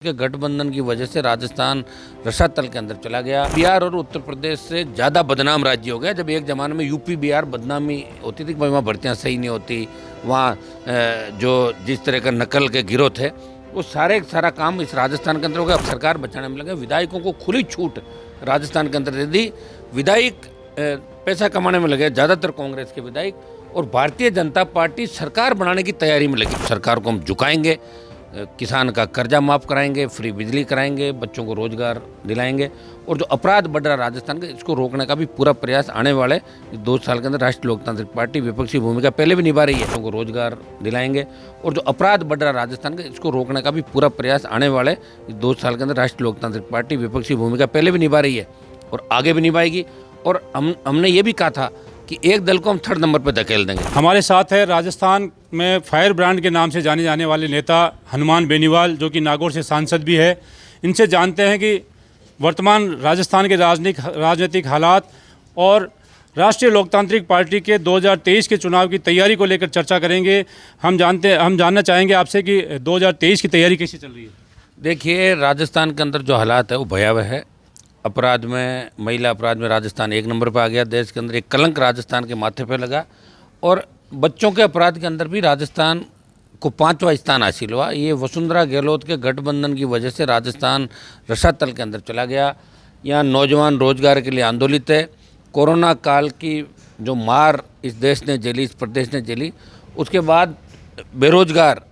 के गठबंधन की वजह से राजस्थान रसातल के अंदर चला गया। बिहार और उत्तर प्रदेश से ज़्यादा बदनाम राज्य हो गया। जब एक ज़माने में यूपी बिहार बदनामी होती थी कि भाई वहाँ भर्तियाँ सही नहीं होती, वहाँ जो जिस तरह का नकल के गिरोह थे वो सारा काम इस राजस्थान के अंदर हो गया। अब सरकार बचाने में लगे, विधायकों को खुली छूट राजस्थान के अंदर दे दी। विधायक पैसा कमाने में लगे, ज़्यादातर कांग्रेस के विधायक, और भारतीय जनता पार्टी सरकार बनाने की तैयारी में लगी। सरकार को हम झुकाएंगे, किसान का कर्जा माफ़ कराएंगे, फ्री बिजली कराएंगे, बच्चों को रोजगार दिलाएंगे, और जो अपराध बढ़ रहा राजस्थान का इसको रोकने का भी पूरा प्रयास आने वाले 2 साल के अंदर राष्ट्रीय लोकतांत्रिक पार्टी विपक्षी भूमिका पहले भी निभा रही है। बच्चों को रोजगार दिलाएंगे, और जो अपराध बढ़ रहा राजस्थान का इसको रोकने का भी पूरा प्रयास आने वाले 2 साल के अंदर राष्ट्रीय लोकतांत्रिक पार्टी विपक्षी भूमिका पहले भी निभा रही है और आगे भी निभाएगी। और हमने ये भी कहा था कि एक दल को हम 3rd नंबर पर धकेल देंगे। हमारे साथ है राजस्थान में फायर ब्रांड के नाम से जाने जाने वाले नेता हनुमान बेनीवाल, जो कि नागौर से सांसद भी है। इनसे जानते हैं कि वर्तमान राजस्थान के राजनीतिक हालात और राष्ट्रीय लोकतांत्रिक पार्टी के 2023 के चुनाव की तैयारी को लेकर चर्चा करेंगे। हम जानना चाहेंगे आपसे कि 2023 की तैयारी कैसी चल रही है। देखिए, राजस्थान के अंदर जो हालात है वो भयावह है। अपराध में, महिला अपराध में राजस्थान 1 नंबर पर आ गया। देश के अंदर एक कलंक राजस्थान के माथे पे लगा, और बच्चों के अपराध के अंदर भी राजस्थान को 5वां स्थान हासिल हुआ। ये वसुंधरा गहलोत के गठबंधन की वजह से राजस्थान रसातल के अंदर चला गया। यहाँ नौजवान रोजगार के लिए आंदोलित है। कोरोना काल की जो मार इस देश ने झेली, इस प्रदेश ने झेली, उसके बाद बेरोजगार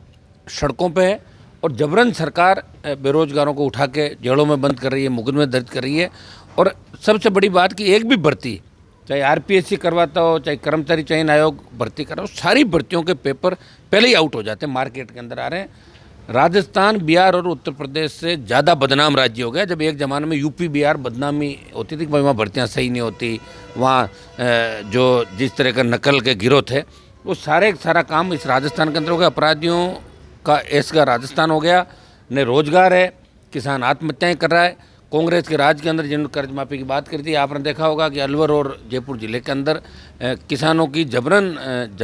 सड़कों पे है, और जबरन सरकार बेरोजगारों को उठा के जेलों में बंद कर रही है, मुकदमे दर्ज कर रही है। और सबसे बड़ी बात कि एक भी भर्ती, चाहे आरपीएससी करवाता हो, चाहे कर्मचारी चयन आयोग भर्ती करा हो, सारी भर्तियों के पेपर पहले ही आउट हो जाते हैं, मार्केट के अंदर आ रहे हैं। राजस्थान बिहार और उत्तर प्रदेश से ज़्यादा बदनाम राज्य हो गया। जब एक ज़माने में यूपी बिहार बदनामी होती थी कि भाई वहाँ भर्तियाँ सही नहीं होती, वहाँ जो जिस तरह का नकल के गिरोह थे वो सारा काम इस राजस्थान के अंदर हो गया। अपराधियों का ऐश का राजस्थान हो गया। न रोजगार है, किसान आत्महत्याएं कर रहा है। कांग्रेस के राज के अंदर जिन्होंने कर्ज माफी की बात करी थी, आपने देखा होगा कि अलवर और जयपुर जिले के अंदर किसानों की जबरन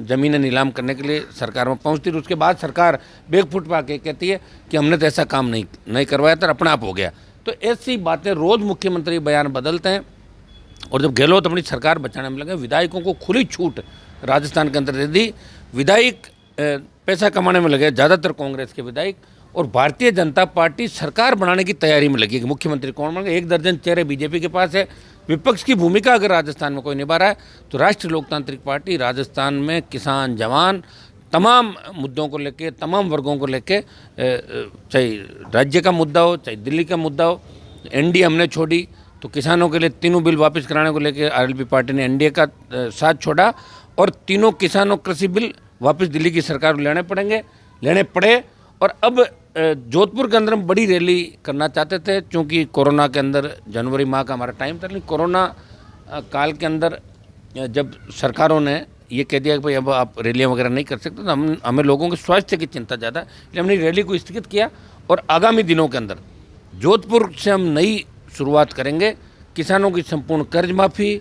ज़मीनें नीलाम करने के लिए सरकार में पहुंचती है। उसके बाद सरकार बैकफुट पर आके कहती है कि हमने तो ऐसा काम नहीं करवाया था, अपने आप हो गया। तो ऐसी बातें रोज़ मुख्यमंत्री बयान बदलते हैं। और जब गहलोत अपनी सरकार बचाने में लगे, विधायकों को खुली छूट राजस्थान के अंदर दे दी। विधायक पैसा कमाने में लगे, ज़्यादातर कांग्रेस के विधायक, और भारतीय जनता पार्टी सरकार बनाने की तैयारी में लगी कि मुख्यमंत्री कौन बनेगा। 1 दर्जन चेहरे बीजेपी के पास है। विपक्ष की भूमिका अगर राजस्थान में कोई निभा रहा है तो राष्ट्रीय लोकतांत्रिक पार्टी राजस्थान में किसान, जवान, तमाम मुद्दों को लेके, तमाम वर्गों को लेके, चाहे राज्य का मुद्दा हो, चाहे दिल्ली का मुद्दा हो, एनडीए हमने छोड़ी तो किसानों के लिए तीनों बिल वापस कराने को लेकर आरएलपी पार्टी ने एनडीए का साथ छोड़ा, और तीनों किसानों कृषि बिल वापस दिल्ली की सरकार को लेने पड़े। और अब जोधपुर के अंदर हम बड़ी रैली करना चाहते थे, क्योंकि कोरोना के अंदर जनवरी माह का हमारा टाइम था। लेकिन कोरोना काल के अंदर जब सरकारों ने ये कह दिया कि भाई अब आप रैलियाँ वगैरह नहीं कर सकते, तो हमें लोगों के स्वास्थ्य की चिंता ज़्यादा, इसलिए हमने रैली को स्थगित किया। और आगामी दिनों के अंदर जोधपुर से हम नई शुरुआत करेंगे। किसानों की संपूर्ण कर्ज माफ़ी,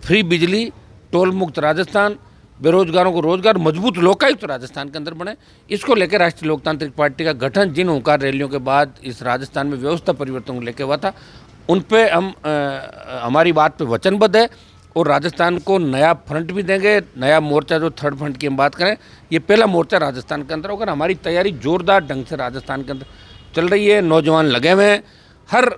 फ्री बिजली, टोल मुक्त राजस्थान, बेरोजगारों को रोजगार, मजबूत लोकायुक्त राजस्थान के अंदर बने, इसको लेकर राष्ट्रीय लोकतांत्रिक पार्टी का गठन जिन हुंकार रैलियों के बाद इस राजस्थान में व्यवस्था परिवर्तन को लेकर हुआ था, उन पे हम हमारी बात पे वचनबद्ध है। और राजस्थान को नया फ्रंट भी देंगे। नया मोर्चा, जो 3rd फ्रंट की हम बात करें, ये पहला मोर्चा राजस्थान के अंदर होगा। हमारी तैयारी जोरदार ढंग से राजस्थान के अंदर चल रही है। नौजवान लगे हुए हैं। हर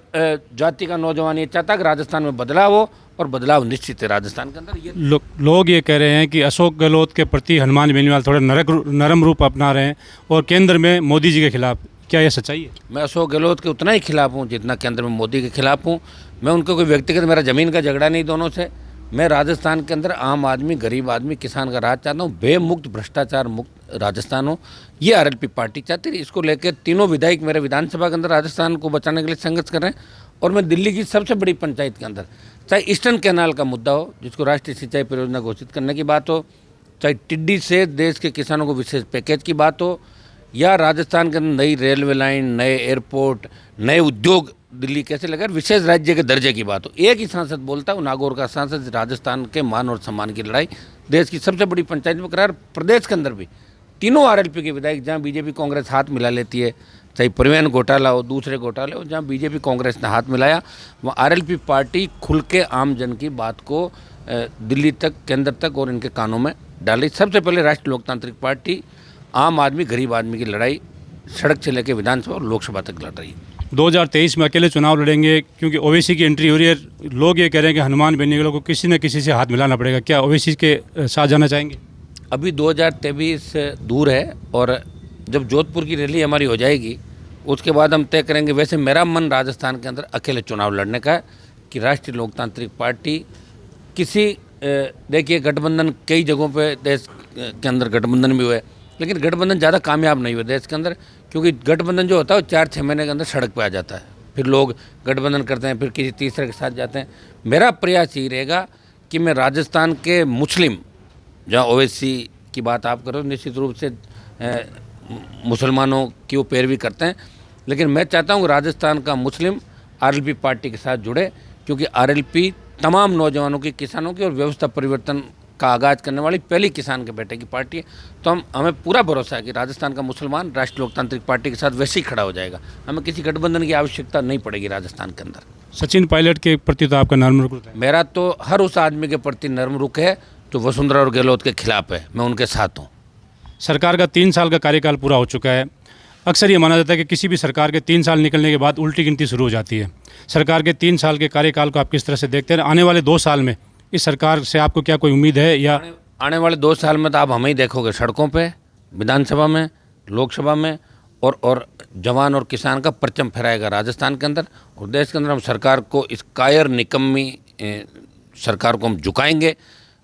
जाति का नौजवान ये चाहता है कि राजस्थान में बदलाव हो, और बदलाव निश्चित है राजस्थान के अंदर। ये लोग ये कह रहे हैं कि अशोक गहलोत के प्रति हनुमान बेनीवाल थोड़ा नरम रूप अपना रहे हैं और केंद्र में मोदी जी के खिलाफ। क्या ये सच्चाई है? मैं अशोक गहलोत के उतना ही खिलाफ हूँ जितना केंद्र में मोदी के खिलाफ हूँ। मैं उनको कोई व्यक्तिगत, मेरा ज़मीन का झगड़ा नहीं दोनों से। मैं राजस्थान के अंदर आम आदमी, गरीब आदमी, किसान का राज चाहता हूँ। बेमुक्त, भ्रष्टाचार मुक्त राजस्थान हो, ये आरएलपी पार्टी चाहती है। इसको लेकर तीनों विधायक मेरे विधानसभा के अंदर राजस्थान को बचाने के लिए संघर्ष कर रहे हैं। और मैं दिल्ली की सबसे बड़ी पंचायत के अंदर, चाहे ईस्टर्न कैनाल का मुद्दा हो, जिसको राष्ट्रीय सिंचाई परियोजना घोषित करने की बात हो, चाहे टिड्डी से देश के किसानों को विशेष पैकेज की बात हो, या राजस्थान के अंदर नई रेलवे लाइन, नए एयरपोर्ट, नए उद्योग दिल्ली कैसे लगा, विशेष राज्य के दर्जे की बात हो, एक ही सांसद बोलता है, नागौर का सांसद। राजस्थान के मान और सम्मान की लड़ाई देश की सबसे बड़ी पंचायत में करार। प्रदेश के अंदर भी तीनों आरएलपी के विधायक, जहाँ बीजेपी कांग्रेस हाथ मिला लेती है, चाहे परिवहन घोटाला हो, दूसरे घोटाले हो, जहाँ बीजेपी कांग्रेस ने हाथ मिलाया, वहाँ आरएलपी पार्टी खुल के आम जन की बात को दिल्ली तक, केंद्र तक और इनके कानों में डाली। सबसे पहले राष्ट्रीय लोकतांत्रिक पार्टी आम आदमी, गरीब आदमी की लड़ाई सड़क से लेकर विधानसभा और लोकसभा तक लड़ रही है। 2023 में अकेले चुनाव लड़ेंगे क्योंकि ओवैसी की एंट्री हो रही है। लोग ये कह रहे हैं कि हनुमान बेनीवाल को किसी न किसी से हाथ मिलाना पड़ेगा। क्या ओवैसी के साथ जाना चाहेंगे? अभी 2023 दूर है और जब जोधपुर की रैली हमारी हो जाएगी उसके बाद हम तय करेंगे। वैसे मेरा मन राजस्थान के अंदर अकेले चुनाव लड़ने का है कि राष्ट्रीय लोकतांत्रिक पार्टी किसी देखिए गठबंधन कई जगहों पे देश के अंदर गठबंधन भी हुए, लेकिन गठबंधन ज़्यादा कामयाब नहीं हुए देश के अंदर, क्योंकि गठबंधन जो होता है वो 4-6 महीने के अंदर सड़क पे आ जाता है, फिर लोग गठबंधन करते हैं, फिर किसी तीसरे के साथ जाते हैं। मेरा प्रयास यही रहेगा कि मैं राजस्थान के मुस्लिम, जहाँ ओवैसी की बात आप करो, निश्चित रूप से मुसलमानों की वो पैरवी करते हैं, लेकिन मैं चाहता हूँ कि राजस्थान का मुस्लिम आरएलपी पार्टी के साथ जुड़े, क्योंकि आरएलपी तमाम नौजवानों की, किसानों की और व्यवस्था परिवर्तन का आगाज़ करने वाली पहली किसान के बेटे की पार्टी है। तो हमें पूरा भरोसा है कि राजस्थान का मुसलमान राष्ट्रीय लोकतांत्रिक पार्टी के साथ वैसे ही खड़ा हो जाएगा। हमें किसी गठबंधन की आवश्यकता नहीं पड़ेगी राजस्थान के अंदर। सचिन पायलट के प्रति तो आपका नर्म रुख है। मेरा तो हर उस आदमी के प्रति नर्म रुख है जो वसुंधरा और गहलोत के खिलाफ है, मैं उनके साथ हूँ। सरकार का 3 साल का कार्यकाल पूरा हो चुका है। अक्सर ये माना जाता है कि किसी भी सरकार के 3 साल निकलने के बाद उल्टी गिनती शुरू हो जाती है। सरकार के 3 साल के कार्यकाल को आप किस तरह से देखते हैं? आने वाले 2 साल में इस सरकार से आपको क्या कोई उम्मीद है? या आने वाले 2 साल में तो आप हमें ही देखोगे सड़कों पे, विधानसभा में, लोकसभा में, और जवान और किसान का परचम फहराएगा राजस्थान के अंदर और देश के अंदर। हम सरकार को, इस कायर निकम्मी सरकार को हम झुकाएंगे।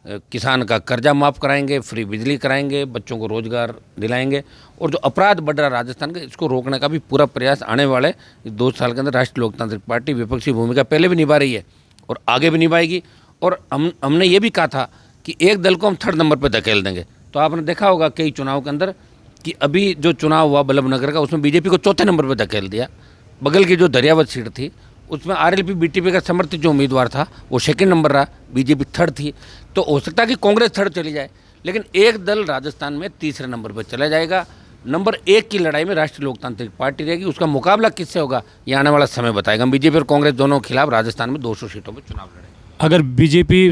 किसान का कर्जा माफ़ कराएंगे, फ्री बिजली कराएंगे, बच्चों को रोजगार दिलाएंगे, और जो अपराध बढ़ रहा है राजस्थान का, इसको रोकने का भी पूरा प्रयास आने वाले 2 साल के अंदर राष्ट्रीय लोकतांत्रिक पार्टी विपक्षी भूमिका पहले भी निभा रही है और आगे भी निभाएगी। और हमने ये भी कहा था कि एक दल को हम 3rd नंबर पर धकेल देंगे। तो आपने देखा होगा कई चुनाव के अंदर कि अभी जो चुनाव हुआ बल्लभनगर का, उसमें बीजेपी को 4थे नंबर पर धकेल दिया। बगल की जो दरियावत सीट थी उसमें आरएलपी बीटीपी का समर्थित जो उम्मीदवार था वो 2nd नंबर रहा, बीजेपी 3rd थी। तो हो सकता है कि कांग्रेस 3rd चली जाए, लेकिन एक दल राजस्थान में तीसरे नंबर पर चला जाएगा। नंबर 1 की लड़ाई में राष्ट्रीय लोकतांत्रिक पार्टी रहेगी। उसका मुकाबला किससे होगा ये आने वाला समय बताएगा। हम बीजेपी और कांग्रेस दोनों के खिलाफ राजस्थान में 200 सीटों पर चुनाव लड़ेंगे। अगर बीजेपी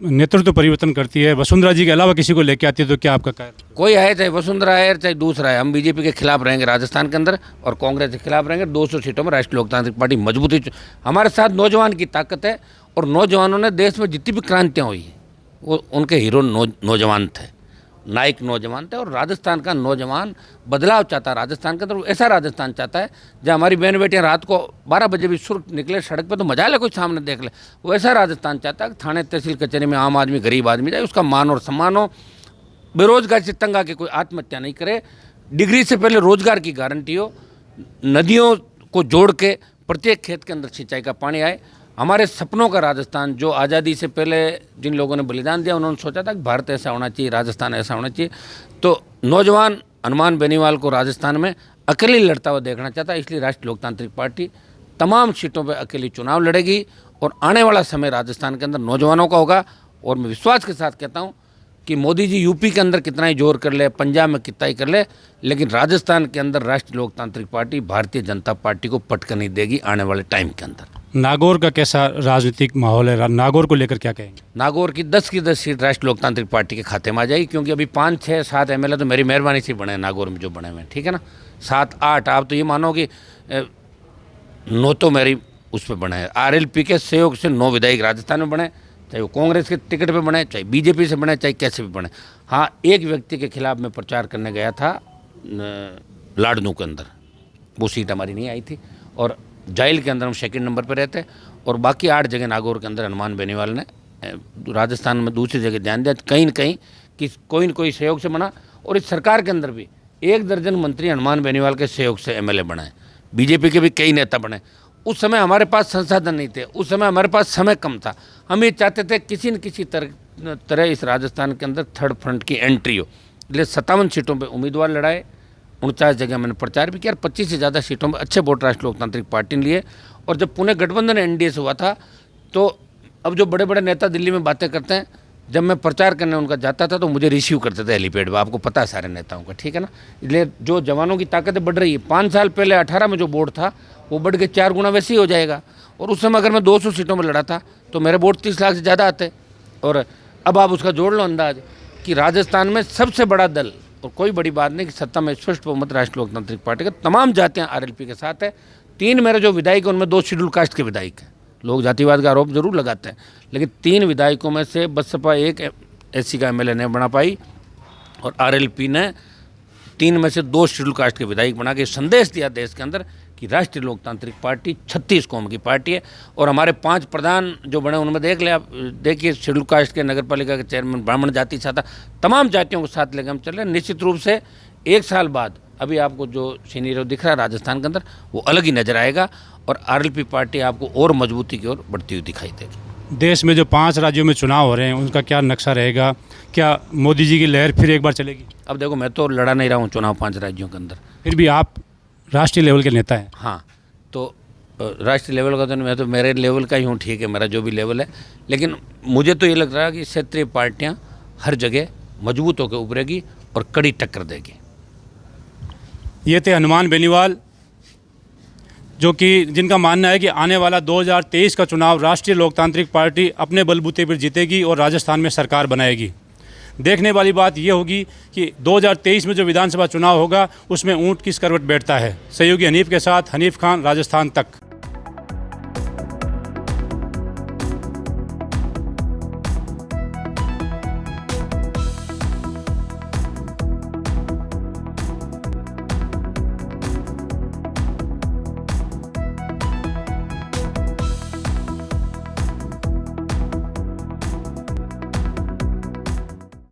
नेतृत्व परिवर्तन करती है, वसुंधरा जी के अलावा किसी को लेकर आती है, तो क्या आपका क्या? कोई आए, चाहे वसुंधरा आए चाहे दूसरा है, हम बीजेपी के खिलाफ रहेंगे राजस्थान के अंदर और कांग्रेस के खिलाफ रहेंगे। 200 सीटों में राष्ट्रीय लोकतांत्रिक पार्टी मजबूती। हमारे साथ नौजवान की ताकत है और नौजवानों ने देश में जितनी भी क्रांतियाँ हुई वो उनके हीरो नौजवान थे, नायक नौजवान थे। और राजस्थान का नौजवान बदलाव चाहता है राजस्थान के अंदर। ऐसा राजस्थान चाहता है जहाँ हमारी बहन बेटियाँ रात को 12 बजे भी सुर्ख निकले सड़क पे तो मजा ले, कोई सामने देख ले। वैसा राजस्थान चाहता है कि थाने तहसील कचहरी में आम आदमी, गरीब आदमी जाए, उसका मान और सम्मान हो, बेरोजगार से तंग आके कोई आत्महत्या नहीं करे, डिग्री से पहले रोजगार की गारंटी हो, नदियों को जोड़ के प्रत्येक खेत के अंदर सिंचाई का पानी आए। हमारे सपनों का राजस्थान, जो आज़ादी से पहले जिन लोगों ने बलिदान दिया उन्होंने सोचा था कि भारत ऐसा होना चाहिए, राजस्थान ऐसा होना चाहिए। तो नौजवान हनुमान बेनीवाल को राजस्थान में अकेले लड़ता हुआ देखना चाहता है, इसलिए राष्ट्रीय लोकतांत्रिक पार्टी तमाम सीटों पर अकेली चुनाव लड़ेगी और आने वाला समय राजस्थान के अंदर नौजवानों का होगा। और मैं विश्वास के साथ कहता हूँ कि मोदी जी यूपी के अंदर कितना ही जोर कर ले, पंजाब में कितना ही कर ले, लेकिन राजस्थान के अंदर राष्ट्रीय लोकतांत्रिक पार्टी भारतीय जनता पार्टी को पटक नहीं देगी आने वाले टाइम के अंदर। नागौर का कैसा राजनीतिक माहौल है? नागौर को लेकर क्या कहेंगे? नागौर की 10 की 10 सीट राष्ट्रीय लोकतांत्रिक पार्टी के खाते में आ जाएगी, क्योंकि अभी 5, 6, 7 एमएलए तो मेरी मेहरबानी से बने हैं नागौर में जो बने हुए हैं, ठीक है ना। 7, 8 आप तो ये मानो कि 9 तो मेरी उस पर बने हैं। आरएलपी के सहयोग से 9 विधायक राजस्थान में बने, चाहे वो कांग्रेस के टिकट पे बने, चाहे बीजेपी से बने, चाहे कैसे भी बने। हाँ, एक व्यक्ति के खिलाफ मैं प्रचार करने गया था लाडनू के अंदर, वो सीट हमारी नहीं आई थी, और जाइल के अंदर हम 2nd नंबर पर रहते, और बाकी 8 जगह नागौर के अंदर हनुमान बेनीवाल ने राजस्थान में दूसरी जगह ध्यान दिया। कहीं न कहीं कि कोई न कोई सहयोग से बना, और इस सरकार के अंदर भी 1 दर्जन मंत्री हनुमान बेनीवाल के सहयोग से एमएलए बनाए, बीजेपी के भी कई नेता बने। उस समय हमारे पास संसाधन नहीं थे, उस समय हमारे पास समय कम था। हम ये चाहते थे किसी न किसी तरह इस राजस्थान के अंदर 3rd फ्रंट की एंट्री हो, इसलिए 57 सीटों पे उम्मीदवार लड़ाए, 49 जगह मैंने प्रचार भी किया, 25 से ज़्यादा सीटों में अच्छे वोट राष्ट्रीय लोकतांत्रिक पार्टी ने लिए। और जब पुणे गठबंधन एनडीए से हुआ था, तो अब जो बड़े बड़े नेता दिल्ली में बातें करते हैं जब मैं प्रचार करने उनका जाता था तो मुझे रिसीव करते थे हेलीपैड पर, आपको पता है सारे नेताओं का, ठीक है ना। इसलिए जो जवानों की ताकत बढ़ रही है, 5 साल पहले 18 में जो वोट था वो बढ़ के 4 गुना वैसे ही हो जाएगा। और उस समय अगर मैं 200 सीटों में लड़ा था तो मेरे वोट 30 लाख से ज़्यादा आते। और अब आप उसका जोड़ लो अंदाज कि राजस्थान में सबसे बड़ा दल, और कोई बड़ी बात नहीं कि सत्ता में स्पष्ट बहुमत राष्ट्रीय लोकतांत्रिक पार्टी का, तमाम जातियाँ आरएलपी के साथ है। 3 मेरे जो विधायक हैं उनमें 2 शेड्यूल कास्ट के विधायक हैं। लोग जातिवाद का आरोप जरूर लगाते हैं, लेकिन 3 विधायकों में से बसपा एक एससी का एमएलए नहीं बना पाई और आरएलपी ने 3 में से 2 शेड्यूल कास्ट के विधायक बना के संदेश दिया देश के अंदर कि राष्ट्रीय लोकतांत्रिक पार्टी 36 कौम की पार्टी है। और हमारे 5 प्रधान जो बने उनमें देख ले आप, देखिए शेड्यूल कास्ट के नगर पालिका के चेयरमैन ब्राह्मण जाति छाता, तमाम जातियों को साथ लेकर हम चल रहे हैं। निश्चित रूप से 1 साल बाद अभी आपको जो सीनियर दिख रहा है राजस्थान के अंदर वो अलग ही नजर आएगा और आरएलपी पार्टी आपको और मजबूती की ओर बढ़ती हुई दिखाई देगी। देश में जो 5 राज्यों में चुनाव हो रहे हैं उनका क्या नक्शा रहेगा? क्या मोदी जी की लहर फिर एक बार चलेगी? अब देखो, मैं तो लड़ा नहीं रहा हूँ चुनाव 5 राज्यों के अंदर, फिर भी आप राष्ट्रीय लेवल के नेता हैं। हाँ, तो राष्ट्रीय लेवल का तो मैं तो मेरे लेवल का ही हूँ, ठीक है, मेरा जो भी लेवल है। लेकिन मुझे तो ये लग रहा है कि क्षेत्रीय पार्टियाँ हर जगह मजबूत होकर उभरेगी और कड़ी टक्कर देगी। ये थे हनुमान बेनीवाल, जो कि जिनका मानना है कि आने वाला 2023 का चुनाव राष्ट्रीय लोकतांत्रिक पार्टी अपने बलबूते पर जीतेगी और राजस्थान में सरकार बनाएगी। देखने वाली बात यह होगी कि 2023 में जो विधानसभा चुनाव होगा उसमें ऊंट किस करवट बैठता है। सहयोगी हनीफ के साथ हनीफ खान, राजस्थान तक।